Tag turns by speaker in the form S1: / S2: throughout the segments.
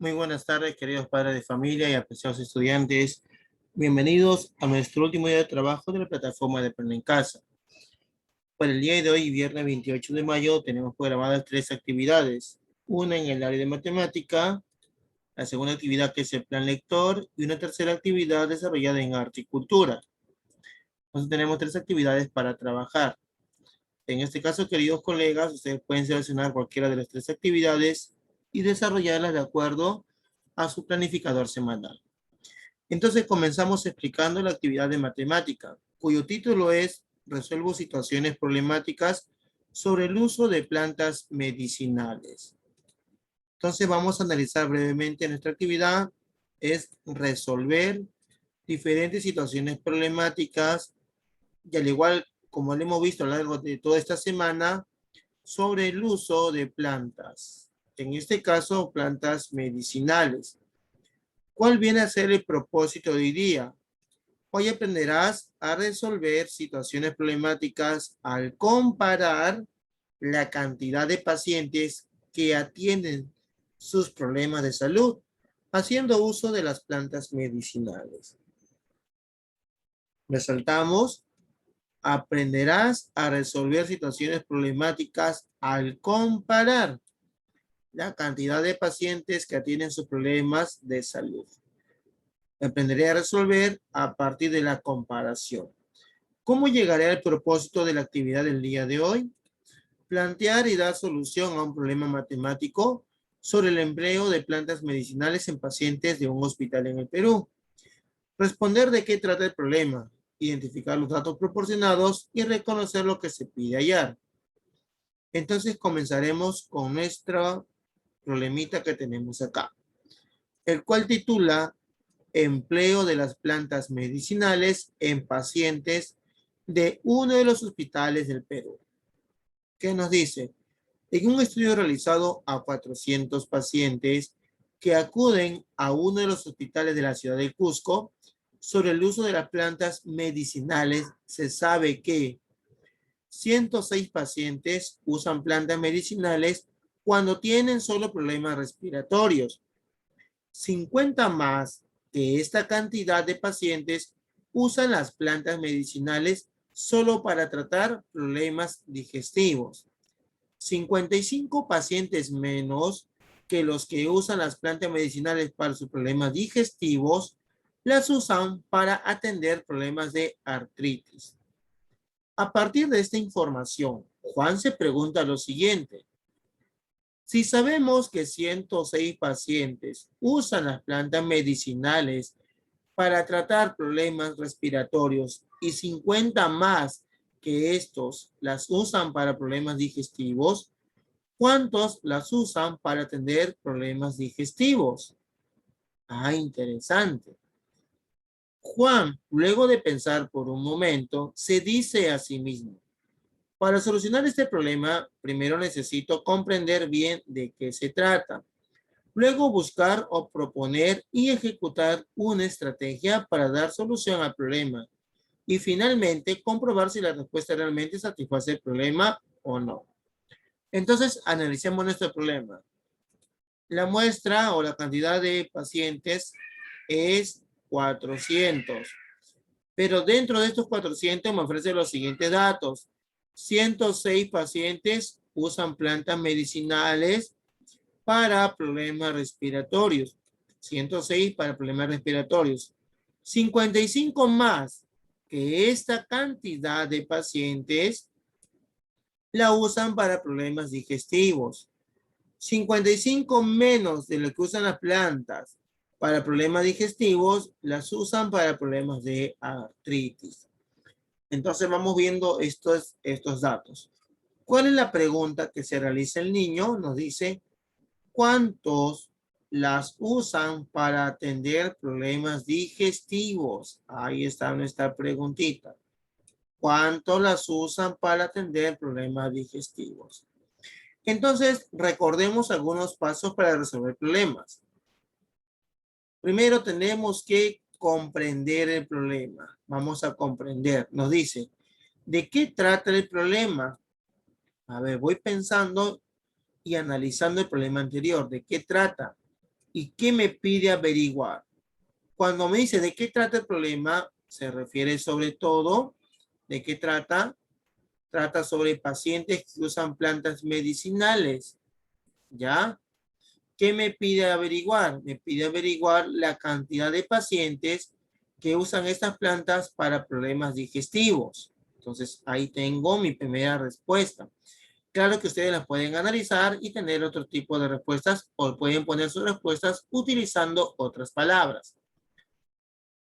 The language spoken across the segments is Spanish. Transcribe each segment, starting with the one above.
S1: Muy buenas tardes, queridos padres de familia y apreciados estudiantes. Bienvenidos a nuestro último día de trabajo de la plataforma de Aprender en Casa. Para el día de hoy, viernes 28 de mayo, tenemos programadas 3 actividades. Una en el área de matemática, la segunda actividad que es el plan lector y una tercera actividad desarrollada en arte y cultura. Entonces tenemos 3 actividades para trabajar. En este caso, queridos colegas, ustedes pueden seleccionar cualquiera de las 3 actividades y desarrollarlas de acuerdo a su planificador semanal. Entonces comenzamos explicando la actividad de matemática, cuyo título es Resuelvo situaciones problemáticas sobre el uso de plantas medicinales. Entonces vamos a analizar brevemente nuestra actividad, es resolver diferentes situaciones problemáticas y al igual como lo hemos visto a lo largo de toda esta semana, sobre el uso de plantas, en este caso plantas medicinales. ¿Cuál viene a ser el propósito de hoy día? Hoy aprenderás a resolver situaciones problemáticas al comparar la cantidad de pacientes que atienden sus problemas de salud, haciendo uso de las plantas medicinales. Resaltamos, aprenderás a resolver situaciones problemáticas al comparar la cantidad de pacientes que atienden sus problemas de salud. Aprenderé a resolver a partir de la comparación. ¿Cómo llegaré al propósito de la actividad del día de hoy? Plantear y dar solución a un problema matemático sobre el empleo de plantas medicinales en pacientes de un hospital en el Perú. Responder de qué trata el problema, identificar los datos proporcionados y reconocer lo que se pide hallar. Entonces comenzaremos con nuestra problemita que tenemos acá, el cual titula Empleo de las plantas medicinales en pacientes de uno de los hospitales del Perú. ¿Qué nos dice? En un estudio realizado a 400 pacientes que acuden a uno de los hospitales de la ciudad de Cusco sobre el uso de las plantas medicinales, se sabe que 106 pacientes usan plantas medicinales cuando tienen solo problemas respiratorios. 50 más que esta cantidad de pacientes usan las plantas medicinales solo para tratar problemas digestivos. 55 pacientes menos que los que usan las plantas medicinales para sus problemas digestivos, las usan para atender problemas de artritis. A partir de esta información, Juan se pregunta lo siguiente. Si sabemos que 106 pacientes usan las plantas medicinales para tratar problemas respiratorios y 50 más que estos las usan para problemas digestivos, ¿cuántos las usan para atender problemas digestivos? Ah, interesante. Juan, luego de pensar por un momento, se dice a sí mismo, para solucionar este problema, primero necesito comprender bien de qué se trata. Luego buscar o proponer y ejecutar una estrategia para dar solución al problema. Y finalmente comprobar si la respuesta realmente satisface el problema o no. Entonces, analicemos nuestro problema. La muestra o la cantidad de pacientes es 400. Pero dentro de estos 400 me ofrece los siguientes datos. 106 pacientes usan plantas medicinales para problemas respiratorios. 106 para problemas respiratorios. 55 más que esta cantidad de pacientes la usan para problemas digestivos. 55 menos de lo que usan las plantas para problemas digestivos, las usan para problemas de artritis. Entonces vamos viendo estos datos. ¿Cuál es la pregunta que se realiza el niño? Nos dice, ¿cuántos las usan para atender problemas digestivos? Ahí está nuestra preguntita. ¿Cuántos las usan para atender problemas digestivos? Entonces, recordemos algunos pasos para resolver problemas. Primero tenemos que comprender el problema. Vamos a comprender. Nos dice, ¿de qué trata el problema? A ver, voy pensando y analizando el problema anterior. ¿De qué trata? ¿Y qué me pide averiguar? Cuando me dice de qué trata el problema, se refiere sobre todo, ¿de qué trata? Trata sobre pacientes que usan plantas medicinales, ¿ya? ¿Qué me pide averiguar? Me pide averiguar la cantidad de pacientes que usan estas plantas para problemas digestivos. Entonces, ahí tengo mi primera respuesta. Claro que ustedes las pueden analizar y tener otro tipo de respuestas o pueden poner sus respuestas utilizando otras palabras.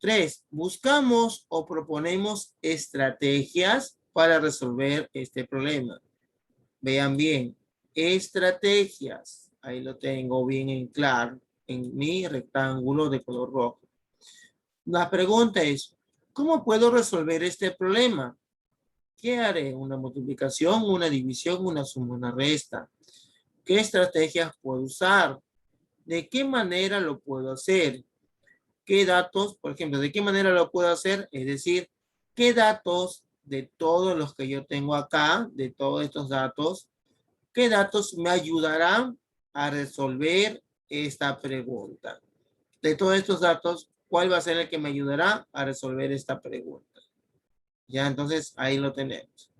S1: 3. Buscamos o proponemos estrategias para resolver este problema. Vean bien, estrategias. Ahí lo tengo bien en claro en mi rectángulo de color rojo. La pregunta es, ¿cómo puedo resolver este problema? ¿Qué haré? ¿Una multiplicación, una división, una suma, una resta? ¿Qué estrategias puedo usar? ¿De qué manera lo puedo hacer? ¿Qué datos, por ejemplo, de qué manera lo puedo hacer? Es decir, ¿qué datos de todos los que yo tengo acá, de todos estos datos, qué datos me ayudarán a resolver esta pregunta? De todos estos datos, ¿cuál va a ser el que me ayudará a resolver esta pregunta? Ya, entonces ahí lo tenemos.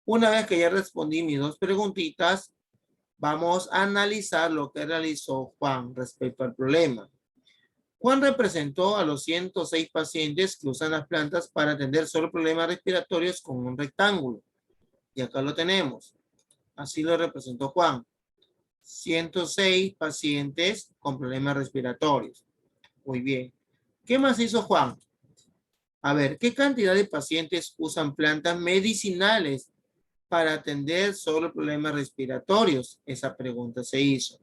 S1: Una vez que ya respondí mis dos preguntitas, vamos a analizar lo que realizó Juan respecto al problema. Juan representó a los 106 pacientes que usan las plantas para atender solo problemas respiratorios con un rectángulo. Y acá lo tenemos. Así lo representó Juan. 106 pacientes con problemas respiratorios. Muy bien. ¿Qué más hizo Juan? A ver, ¿qué cantidad de pacientes usan plantas medicinales para atender solo problemas respiratorios? Esa pregunta se hizo.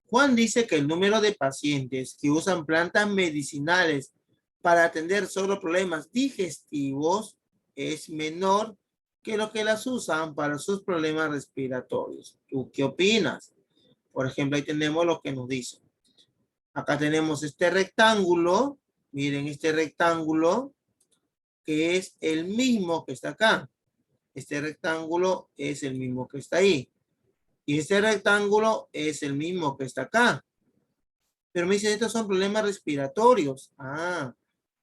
S1: Juan dice que el número de pacientes que usan plantas medicinales para atender solo problemas digestivos es menor que lo que las usan para sus problemas respiratorios. ¿Tú qué opinas? Por ejemplo, ahí tenemos lo que nos dice. Acá tenemos este rectángulo. Miren este rectángulo que es el mismo que está acá. Este rectángulo es el mismo que está ahí. Y este rectángulo es el mismo que está acá. Pero me dice, estos son problemas respiratorios. Ah,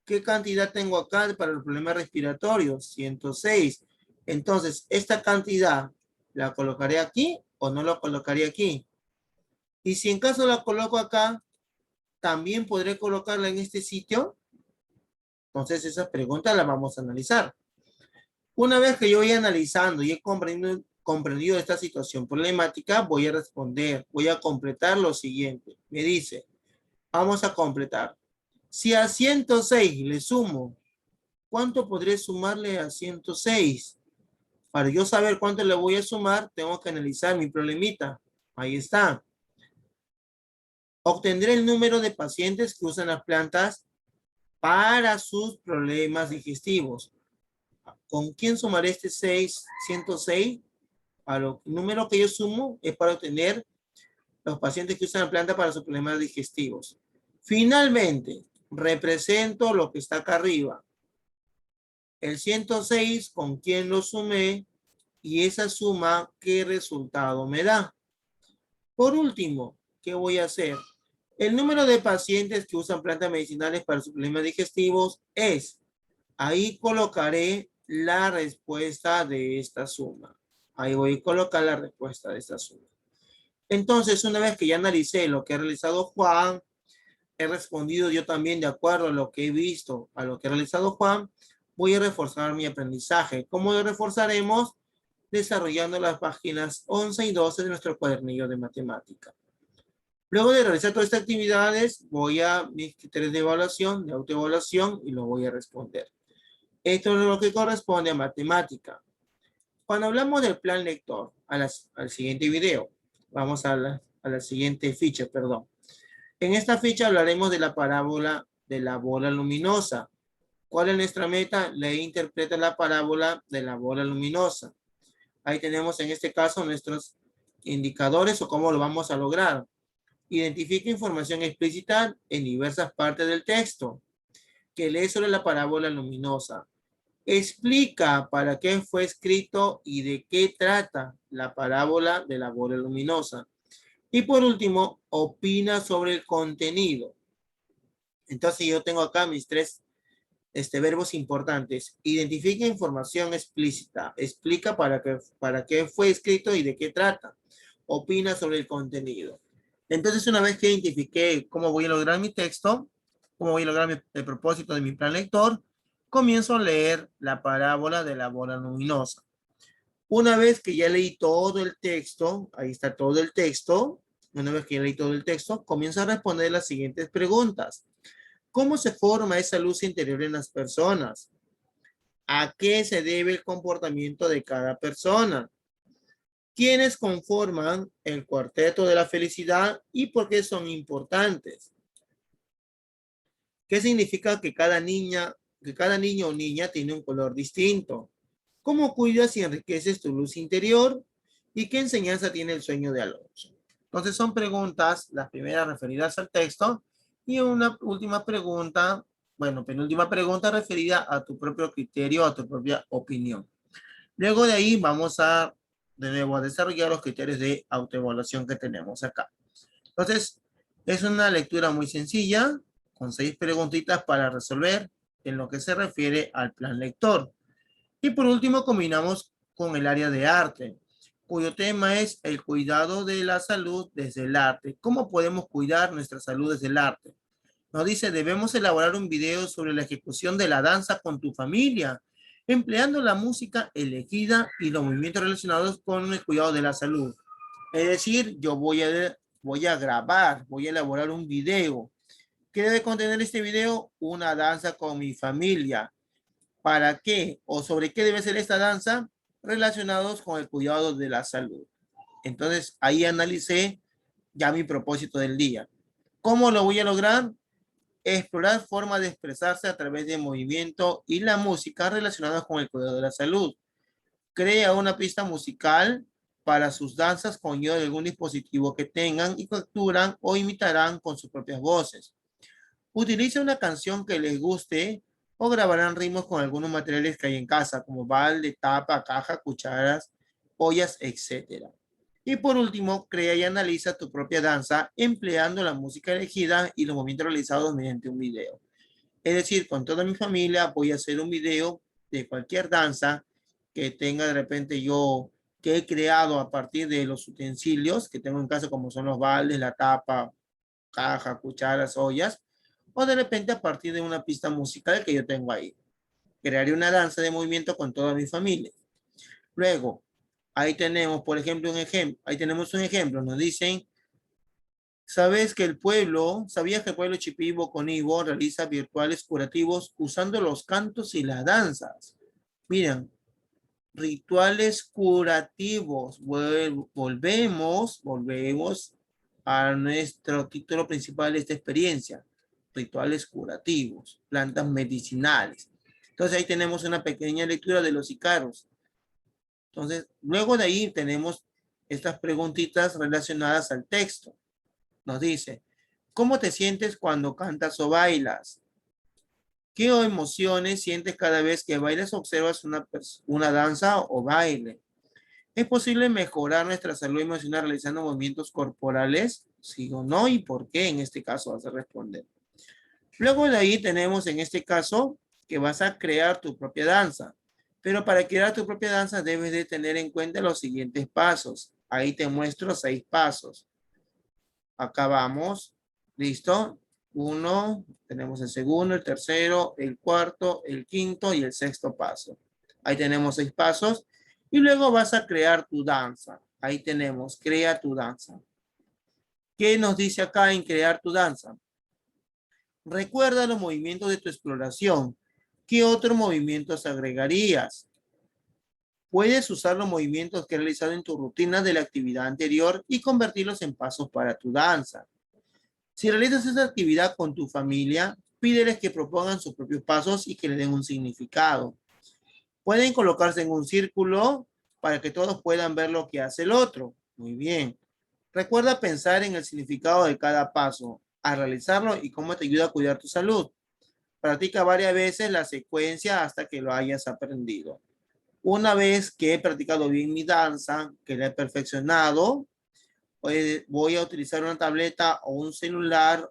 S1: ¿qué cantidad tengo acá para los problemas respiratorios? 106. Entonces, esta cantidad, ¿la colocaré aquí o no la colocaré aquí? Y si en caso la coloco acá, ¿también podré colocarla en este sitio? Entonces, esas preguntas las vamos a analizar. Una vez que yo voy analizando y he comprendido esta situación problemática, voy a responder, voy a completar lo siguiente. Me dice, vamos a completar. Si a 106 le sumo, ¿cuánto podré sumarle a 106? Para yo saber cuánto le voy a sumar, tengo que analizar mi problemita. Ahí está. Obtendré el número de pacientes que usan las plantas para sus problemas digestivos. ¿Con quién sumaré este 106? A lo número que yo sumo es para obtener los pacientes que usan la planta para sus problemas digestivos. Finalmente, represento lo que está acá arriba. El 106, con quién lo sumé y esa suma, ¿qué resultado me da? Por último, ¿qué voy a hacer? El número de pacientes que usan plantas medicinales para sus problemas digestivos es, ahí colocaré la respuesta de esta suma. Ahí voy a colocar la respuesta de esta suma. Entonces, una vez que ya analicé lo que ha realizado Juan, he respondido yo también de acuerdo a lo que he visto, a lo que ha realizado Juan, voy a reforzar mi aprendizaje. ¿Cómo lo reforzaremos? Desarrollando las páginas 11 y 12 de nuestro cuadernillo de matemática. Luego de realizar todas estas actividades, voy a mis criterios de evaluación, de autoevaluación, y lo voy a responder. Esto es lo que corresponde a matemática. Cuando hablamos del plan lector, al siguiente video, vamos a la siguiente ficha, perdón. En esta ficha hablaremos de la parábola de la bola luminosa. ¿Cuál es nuestra meta? Leer e interpreta la parábola de la bola luminosa. Ahí tenemos en este caso nuestros indicadores o cómo lo vamos a lograr. Identifica información explícita en diversas partes del texto que lee sobre la parábola luminosa. Explica para qué fue escrito y de qué trata la parábola de la bola luminosa. Y por último, opina sobre el contenido. Entonces yo tengo acá mis tres verbos importantes. Identifica información explícita. Explica para qué fue escrito y de qué trata. Opina sobre el contenido. Entonces, una vez que identifiqué cómo voy a lograr mi texto, cómo voy a lograr el propósito de mi plan lector, comienzo a leer la parábola de la bola luminosa. Una vez que ya leí todo el texto, ahí está todo el texto, una vez que ya leí todo el texto, comienzo a responder las siguientes preguntas. ¿Cómo se forma esa luz interior en las personas? ¿A qué se debe el comportamiento de cada persona? ¿Quiénes conforman el cuarteto de la felicidad y por qué son importantes? ¿Qué significa que cada niño o niña tiene un color distinto? ¿Cómo cuidas y enriqueces tu luz interior? ¿Y qué enseñanza tiene el sueño de Alonso? Entonces son preguntas, las primeras referidas al texto y una última pregunta, bueno, penúltima pregunta referida a tu propio criterio, a tu propia opinión. Luego de ahí vamos de nuevo, a desarrollar los criterios de autoevaluación que tenemos acá. Entonces, es una lectura muy sencilla, con 6 preguntitas para resolver en lo que se refiere al plan lector. Y por último, combinamos con el área de arte, cuyo tema es el cuidado de la salud desde el arte. ¿Cómo podemos cuidar nuestra salud desde el arte? Nos dice, debemos elaborar un video sobre la ejecución de la danza con tu familia, empleando la música elegida y los movimientos relacionados con el cuidado de la salud. Es decir, yo voy a grabar, voy a elaborar un video. ¿Qué debe contener este video? Una danza con mi familia. ¿Para qué? ¿O sobre qué debe ser esta danza? Relacionados con el cuidado de la salud. Entonces, ahí analicé ya mi propósito del día. ¿Cómo lo voy a lograr? Explorar formas de expresarse a través del movimiento y la música relacionadas con el cuidado de la salud. Crea una pista musical para sus danzas con ayuda de algún dispositivo que tengan y capturan o imitarán con sus propias voces. Utiliza una canción que les guste o grabarán ritmos con algunos materiales que hay en casa, como balde, tapa, caja, cucharas, ollas, etc. Y por último, crea y analiza tu propia danza empleando la música elegida y los movimientos realizados mediante un video. Es decir, con toda mi familia voy a hacer un video de cualquier danza que tenga de repente yo, que he creado a partir de los utensilios que tengo en casa, como son los baldes, la tapa, caja, cucharas, ollas, o de repente a partir de una pista musical que yo tengo ahí. Crearé una danza de movimiento con toda mi familia. Luego, ahí tenemos, por ejemplo, ahí tenemos un ejemplo, nos dicen, ¿sabías que el pueblo Chipibo Conibo realiza virtuales curativos usando los cantos y las danzas? Miren, rituales curativos. Volvemos a nuestro título principal de esta experiencia. Rituales curativos, plantas medicinales. Entonces ahí tenemos una pequeña lectura de los Icaros. Entonces, luego de ahí tenemos estas preguntitas relacionadas al texto. Nos dice, ¿cómo te sientes cuando cantas o bailas? ¿Qué emociones sientes cada vez que bailas o observas una danza o baile? ¿Es posible mejorar nuestra salud emocional realizando movimientos corporales? Sí o no, y por qué en este caso vas a responder. Luego de ahí tenemos en este caso que vas a crear tu propia danza. Pero para crear tu propia danza debes de tener en cuenta los siguientes pasos. Ahí te muestro 6 pasos. Acá vamos. ¿Listo? 1, tenemos el segundo, el tercero, el cuarto, el quinto y el sexto paso. Ahí tenemos 6 pasos. Y luego vas a crear tu danza. Ahí tenemos, crea tu danza. ¿Qué nos dice acá en crear tu danza? Recuerda los movimientos de tu exploración. ¿Qué otros movimientos agregarías? Puedes usar los movimientos que he realizado en tu rutina de la actividad anterior y convertirlos en pasos para tu danza. Si realizas esa actividad con tu familia, pídeles que propongan sus propios pasos y que le den un significado. Pueden colocarse en un círculo para que todos puedan ver lo que hace el otro. Muy bien. Recuerda pensar en el significado de cada paso al realizarlo y cómo te ayuda a cuidar tu salud. Practica varias veces la secuencia hasta que lo hayas aprendido. Una vez que he practicado bien mi danza, que la he perfeccionado, voy a utilizar una tableta o un celular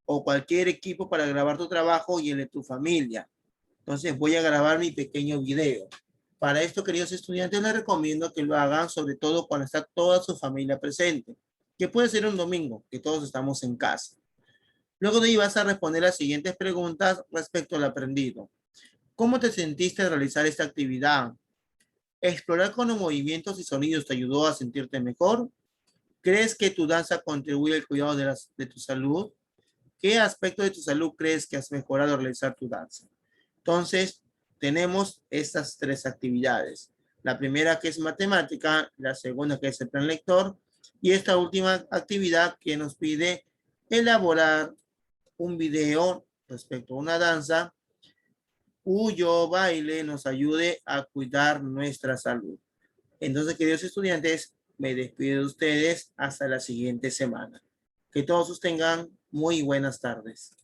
S1: o cualquier equipo para grabar tu trabajo y el de tu familia. Entonces voy a grabar mi pequeño video. Para esto, queridos estudiantes, les recomiendo que lo hagan, sobre todo cuando está toda su familia presente, que puede ser un domingo, que todos estamos en casa. Luego de ahí vas a responder las siguientes preguntas respecto al aprendido. ¿Cómo te sentiste al realizar esta actividad? ¿Explorar con los movimientos y sonidos te ayudó a sentirte mejor? ¿Crees que tu danza contribuye al cuidado de tu salud? ¿Qué aspecto de tu salud crees que has mejorado al realizar tu danza? Entonces, tenemos estas tres actividades. La primera que es matemática, la segunda que es el plan lector y esta última actividad que nos pide elaborar un video respecto a una danza cuyo baile nos ayude a cuidar nuestra salud. Entonces, queridos estudiantes, me despido de ustedes hasta la siguiente semana. Que todos tengan muy buenas tardes.